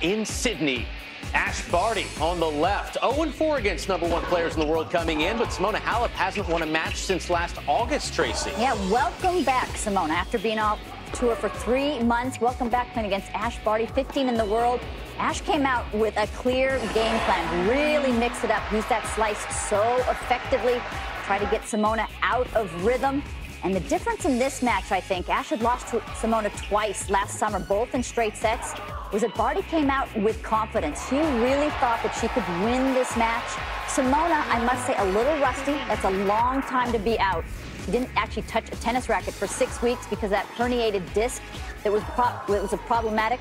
in Sydney. Ashleigh Barty on the left. 0-4 against #1 players in the world coming in, but Simona Halep hasn't won a match since last August, Tracy. Yeah, welcome back, Simona. After being off tour for 3 months, welcome back playing against Ashleigh Barty, 15 in the world. Ash came out with a clear game plan, really mix it up, use that slice so effectively, try to get Simona out of rhythm. And the difference in this match, I think, Ash had lost to Simona twice last summer, both in straight sets, was that Barty came out with confidence. She really thought that she could win this match. Simona, I must say, a little rusty. That's a long time to be out. She didn't actually touch a tennis racket for 6 weeks because that herniated disc that was problematic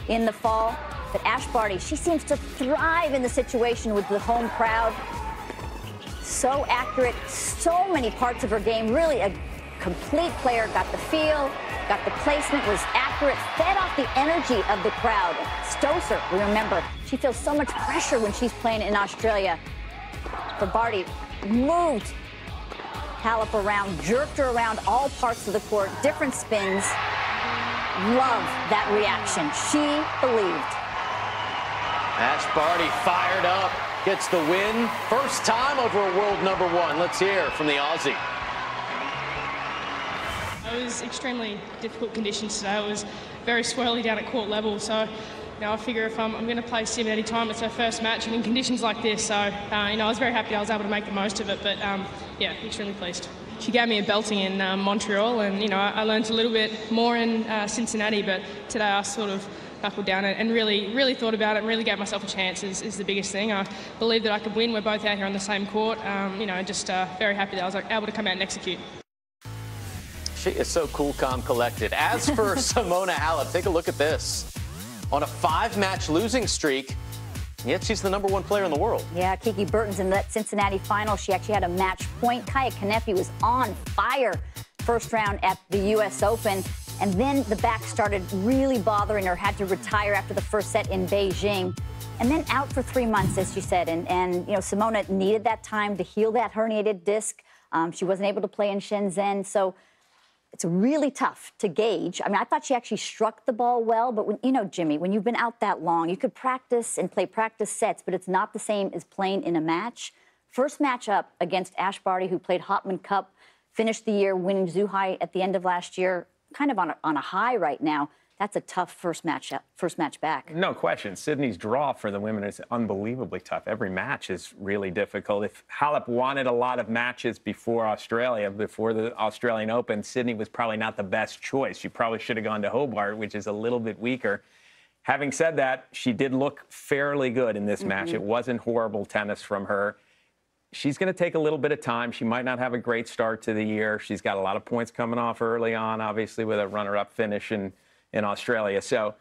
in the fall. But Ashleigh Barty, she seems to thrive in the situation with the home crowd. So accurate, so many parts of her game, really a complete player, got the feel, got the placement, was accurate, fed off the energy of the crowd. Stoser, we remember, she feels so much pressure when she's playing in Australia. But Barty moved Halep around, jerked her around all parts of the court, different spins. Love that reaction. She believed. Ashleigh Barty fired up, gets the win. First time over a world #1. Let's hear from the Aussie. It was extremely difficult conditions today. It was very swirly down at court level. So, I figure if I'm going to play Sim at any time, it's her first match and in conditions like this. So, I was very happy I was able to make the most of it. But, yeah, extremely pleased. She gave me a belting in Montreal, and, I learned a little bit more in Cincinnati. But today I sort of buckled down and really thought about it and really gave myself a chance is the biggest thing. I believe that I could win. We're both out here on the same court. Just very happy that I was able to come out and execute. She is so cool, calm, collected. As for Simona Halep, take a look at this. On a 5-match losing streak, yet she's the #1 player in the world. Yeah, Kiki Bertens in that Cincinnati final, she actually had a match point. Kaya Kanepi was on fire first round at the U.S. Open. And then the back started really bothering her, had to retire after the first set in Beijing. And then out for 3 months, as she said. And Simona needed that time to heal that herniated disc. She wasn't able to play in Shenzhen. So it's really tough to gauge. I mean, I thought she actually struck the ball well, but Jimmy, when you've been out that long, you could practice and play practice sets, but it's not the same as playing in a match. First match up against Ashleigh Barty, who played Hopman Cup, finished the year winning Zhuhai at the end of last year, kind of on a high right now. That's a tough first match back. No question. Sydney's draw for the women is unbelievably tough. Every match is really difficult. If Halep wanted a lot of matches before Australia, before the Australian Open, Sydney was probably not the best choice. She probably should have gone to Hobart, which is a little bit weaker. Having said that, she did look fairly good in this match. It wasn't horrible tennis from her. She's going to take a little bit of time. She might not have a great start to the year. She's got a lot of points coming off early on, obviously, with a runner-up finish in Australia. So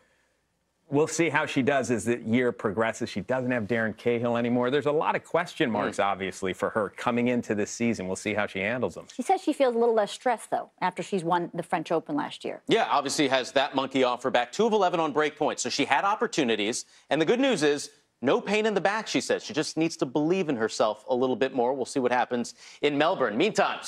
we'll see how she does as the year progresses. She doesn't have Darren Cahill anymore. There's a lot of question marks, obviously, for her coming into this season. We'll see how she handles them. She says she feels a little less stressed, though, after she's won the French Open last year. Yeah, obviously has that monkey off her back. 2 of 11 on break points. So she had opportunities. And the good news is, no pain in the back, she says. She just needs to believe in herself a little bit more. We'll see what happens in Melbourne. Meantime,